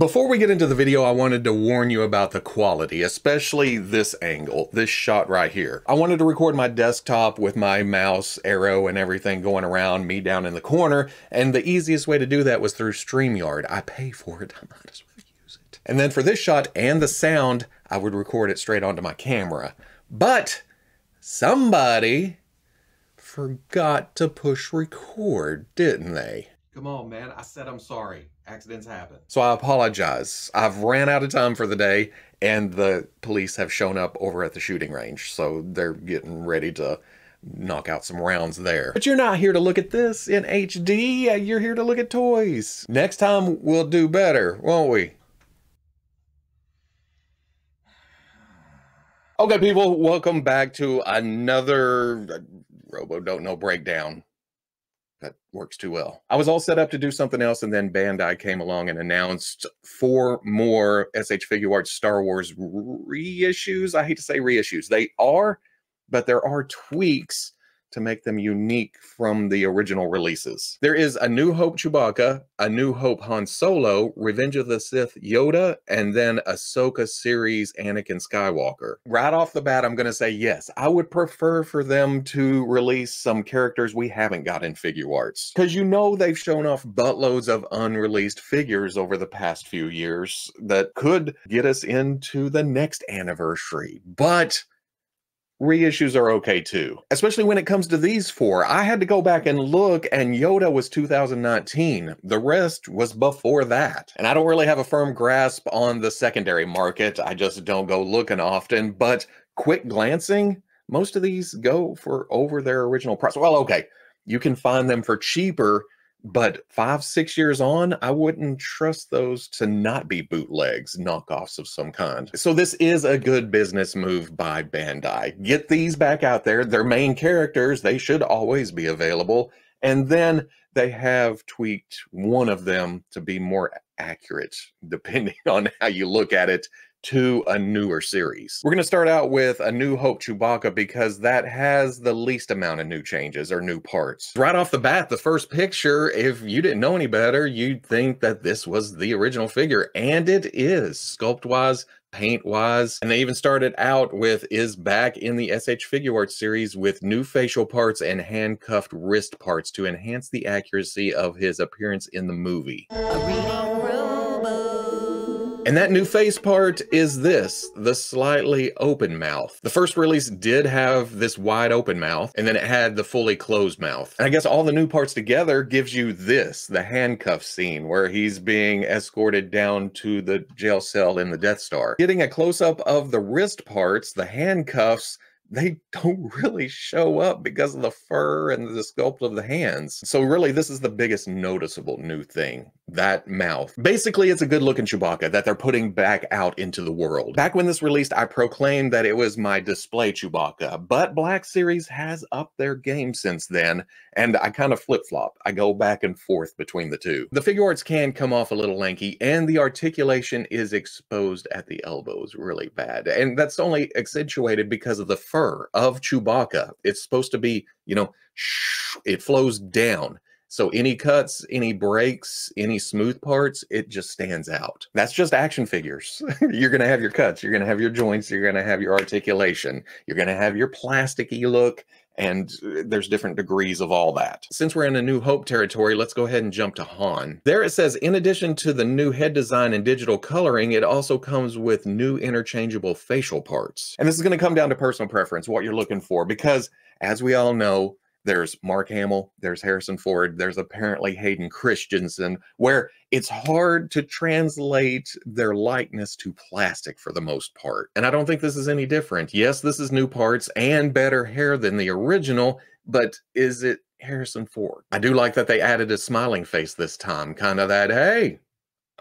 Before we get into the video, I wanted to warn you about the quality, especially this angle, this shot right here. I wanted to record my desktop with my mouse, arrow, and everything going around, me down in the corner, and the easiest way to do that was through StreamYard. I pay for it, I might as well use it. And then for this shot and the sound, I would record it straight onto my camera. But somebody forgot to push record, didn't they? Come on, man. I said I'm sorry. Accidents happen. So I apologize. I've ran out of time for the day, and the police have shown up over at the shooting range, so they're getting ready to knock out some rounds there. But you're not here to look at this in HD. You're here to look at toys. Next time, we'll do better, won't we? Okay, people, welcome back to another Robo Don't Know breakdown. That works too well. I was all set up to do something else, and then Bandai came along and announced 4 more SH Figuarts Star Wars reissues. I hate to say reissues. They are, but there are tweaks to make them unique from the original releases. There is A New Hope Chewbacca, A New Hope Han Solo, Revenge of the Sith Yoda, and then Ahsoka series Anakin Skywalker. Right off the bat, I'm going to say yes, I would prefer for them to release some characters we haven't got in Figuarts. Because you know they've shown off buttloads of unreleased figures over the past few years that could get us into the next anniversary. But reissues are okay too, especially when it comes to these 4. I had to go back and look, and Yoda was 2019. The rest was before that. And I don't really have a firm grasp on the secondary market. I just don't go looking often, but quick glancing, most of these go for over their original price. Well, okay, you can find them for cheaper, but 5-6 years on, I wouldn't trust those to not be bootlegs, knockoffs of some kind. So this is a good business move by Bandai. Get these back out there. They're main characters. They should always be available. And then they have tweaked one of them to be more accurate, depending on how you look at it, to a newer series. We're going to start out with A New Hope Chewbacca because that has the least amount of new changes or new parts. Right off the bat, the first picture, if you didn't know any better, you'd think that this was the original figure, and it is, sculpt-wise, paint-wise. And they even started out with is back in the SH Figuarts series with new facial parts and handcuffed wrist parts to enhance the accuracy of his appearance in the movie. And that new face part is this, the slightly open mouth. The first release did have this wide open mouth, and then it had the fully closed mouth. And I guess all the new parts together gives you this, the handcuff scene, where he's being escorted down to the jail cell in the Death Star. Getting a close-up of the wrist parts, the handcuffs, they don't really show up because of the fur and the sculpt of the hands. So really, this is the biggest noticeable new thing, that mouth. Basically, it's a good-looking Chewbacca that they're putting back out into the world. Back when this released, I proclaimed that it was my display Chewbacca, but Black Series has upped their game since then, and I kind of flip-flop. I go back and forth between the two. The Figuarts can come off a little lanky, and the articulation is exposed at the elbows really bad, and that's only accentuated because of the fur of Chewbacca. It's supposed to be, you know, it flows down. So any cuts, any breaks, any smooth parts, it just stands out. That's just action figures. You're going to have your cuts, you're going to have your joints, you're going to have your articulation, you're going to have your plasticky look, and there's different degrees of all that. Since we're in A New Hope territory, let's go ahead and jump to Han. There it says, in addition to the new head design and digital coloring, it also comes with new interchangeable facial parts. And this is going to come down to personal preference, what you're looking for, because as we all know, there's Mark Hamill, there's Harrison Ford, there's apparently Hayden Christensen, where it's hard to translate their likeness to plastic for the most part. And I don't think this is any different. Yes, this is new parts and better hair than the original, but is it Harrison Ford? I do like that they added a smiling face this time, kind of that, hey,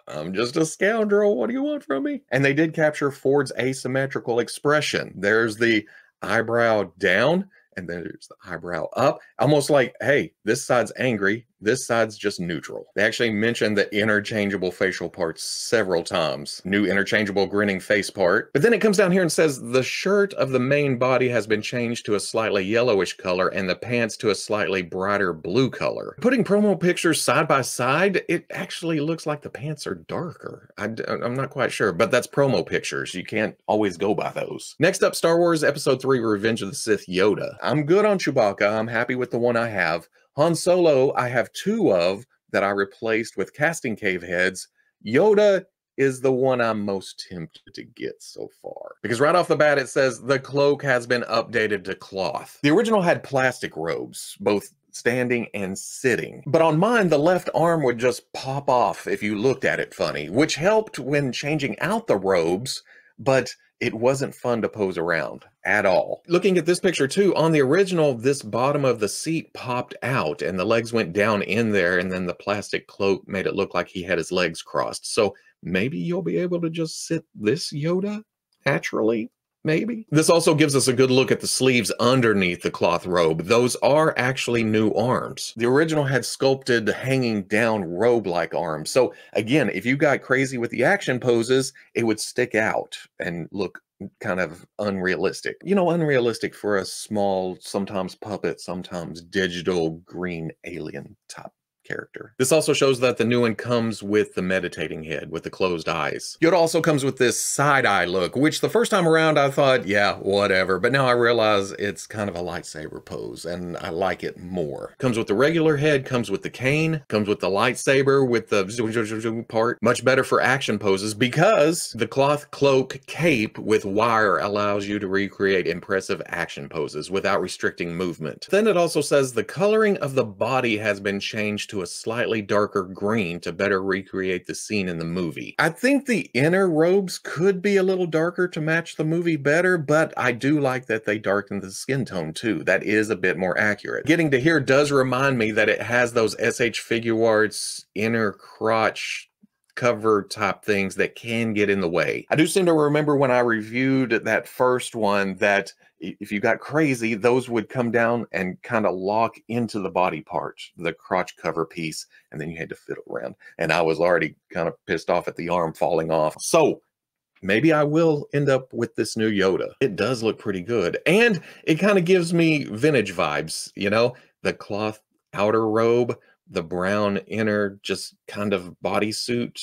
I'm just a scoundrel, what do you want from me? And they did capture Ford's asymmetrical expression. There's the eyebrow down, and then there's the eyebrow up, almost like, hey, this side's angry, This side's just neutral. They actually mentioned the interchangeable facial parts several times. New interchangeable grinning face part. But then it comes down here and says the shirt of the main body has been changed to a slightly yellowish color and the pants to a slightly brighter blue color. Putting promo pictures side by side, it actually looks like the pants are darker. I'm not quite sure, but that's promo pictures. You can't always go by those. Next up, Star Wars Episode 3 Revenge of the Sith Yoda. I'm good on Chewbacca. I'm happy with the one I have. Han Solo, I have 2 of that I replaced with casting cave heads. Yoda is the one I'm most tempted to get so far. Because right off the bat, it says the cloak has been updated to cloth. The original had plastic robes, both standing and sitting. But on mine, the left arm would just pop off if you looked at it funny, which helped when changing out the robes, but it wasn't fun to pose around at all. Looking at this picture too, on the original, this bottom of the seat popped out and the legs went down in there, and then the plastic cloak made it look like he had his legs crossed. So maybe you'll be able to just sit this Yoda naturally. Maybe. This also gives us a good look at the sleeves underneath the cloth robe. Those are actually new arms. The original had sculpted hanging down robe-like arms. So again, if you got crazy with the action poses, it would stick out and look kind of unrealistic. You know, unrealistic for a small, sometimes puppet, sometimes digital green alien type character. This also shows that the new one comes with the meditating head with the closed eyes. Yoda also comes with this side-eye look, which the first time around I thought, yeah, whatever. But now I realize it's kind of a lightsaber pose and I like it more. Comes with the regular head, comes with the cane, comes with the lightsaber with the part. Much better for action poses because the cloth cloak cape with wire allows you to recreate impressive action poses without restricting movement. Then it also says the coloring of the body has been changed to a slightly darker green to better recreate the scene in the movie. I think the inner robes could be a little darker to match the movie better, but I do like that they darkened the skin tone too. That is a bit more accurate. Getting to here does remind me that it has those SH Figuarts inner crotch cover type things that can get in the way. I do seem to remember when I reviewed that first one that if you got crazy, those would come down and kind of lock into the body part, the crotch cover piece, and then you had to fiddle around. And I was already kind of pissed off at the arm falling off. So maybe I will end up with this new Yoda. It does look pretty good. And it kind of gives me vintage vibes, you know, the cloth outer robe, the brown inner just kind of bodysuit.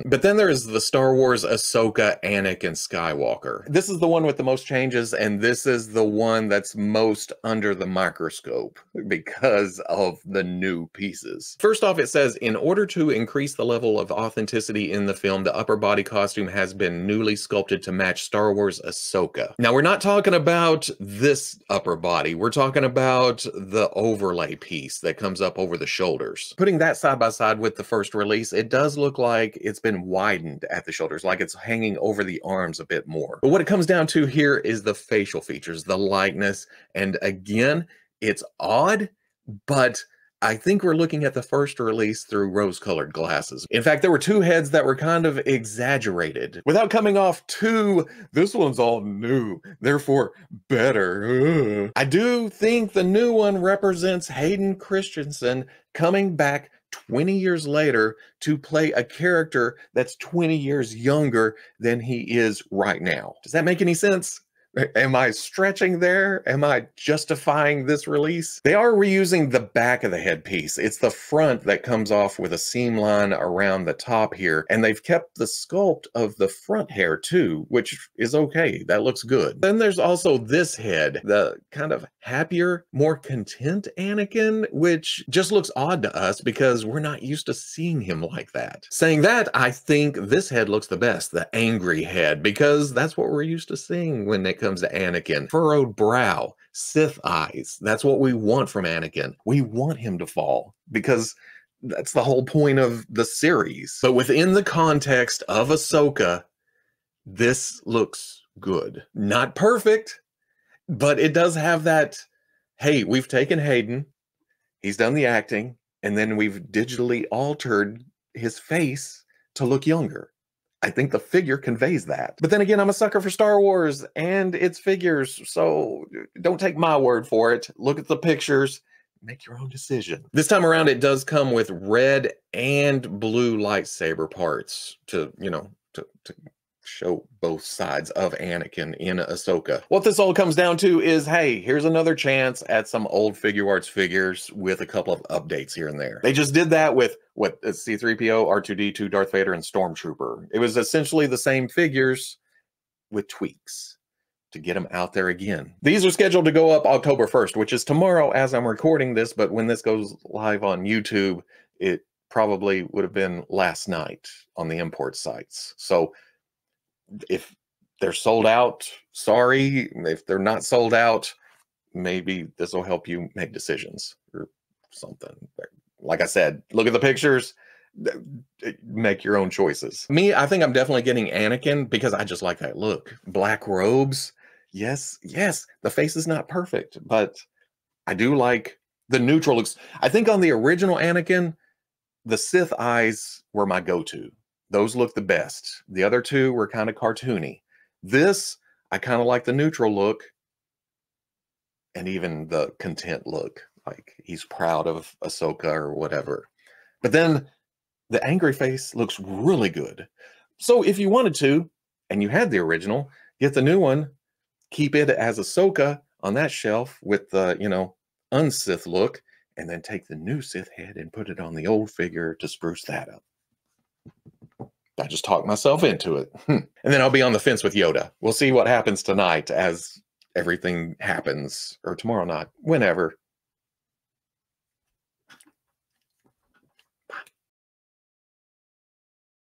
But then there's the Star Wars Ahsoka Anakin Skywalker. This is the one with the most changes, and this is the one that's most under the microscope because of the new pieces. First off, it says, in order to increase the level of authenticity in the film, the upper body costume has been newly sculpted to match Star Wars Ahsoka. Now, we're not talking about this upper body. We're talking about the overlay piece that comes up over the shoulders. Putting that side by side with the first release, it does look like it's been widened at the shoulders, like it's hanging over the arms a bit more. But what it comes down to here is the facial features, the likeness, and again, it's odd, but I think we're looking at the first release through rose-colored glasses. In fact, there were 2 heads that were kind of exaggerated. Without coming off too, this one's all new, therefore better. I do think the new one represents Hayden Christensen coming back 20 years later to play a character that's 20 years younger than he is right now. Does that make any sense? Am I stretching there? Am I justifying this release? They are reusing the back of the headpiece. It's the front that comes off with a seam line around the top here. And they've kept the sculpt of the front hair too, which is okay. That looks good. Then there's also this head, the kind of happier, more content Anakin, which just looks odd to us because we're not used to seeing him like that. Saying that, I think this head looks the best, the angry head, because that's what we're used to seeing when it comes to Anakin. Furrowed brow, Sith eyes. That's what we want from Anakin. We want him to fall because that's the whole point of the series. But within the context of Ahsoka, this looks good. Not perfect, but it does have that, hey, we've taken Hayden, he's done the acting, and then we've digitally altered his face to look younger. I think the figure conveys that. But then again, I'm a sucker for Star Wars and its figures, so don't take my word for it. Look at the pictures. make your own decision. This time around, it does come with red and blue lightsaber parts to, you know, to show both sides of Anakin in Ahsoka. What this all comes down to is, hey, here's another chance at some old Figuarts figures with a couple of updates here and there. They just did that with what C-3PO, R2-D2, Darth Vader, and Stormtrooper. It was essentially the same figures with tweaks to get them out there again. These are scheduled to go up October 1st, which is tomorrow as I'm recording this, but when this goes live on YouTube, it probably would have been last night on the import sites. So if they're sold out, sorry. If they're not sold out, maybe this will help you make decisions or something. Like I said, look at the pictures, make your own choices. Me, I think I'm definitely getting Anakin because I just like that look. Black robes. Yes, the face is not perfect, but I do like the neutral looks. I think on the original Anakin, the Sith eyes were my go-to. Those look the best. The other two were kind of cartoony. This, I kind of like the neutral look and even the content look. Like he's proud of Ahsoka or whatever. But then the angry face looks really good. So if you wanted to, and you had the original, get the new one, keep it as Ahsoka on that shelf with the, you know, un-Sith look, and then take the new Sith head and put it on the old figure to spruce that up. I just talked myself into it. And then I'll be on the fence with Yoda. We'll see what happens tonight as everything happens, or tomorrow night, whenever.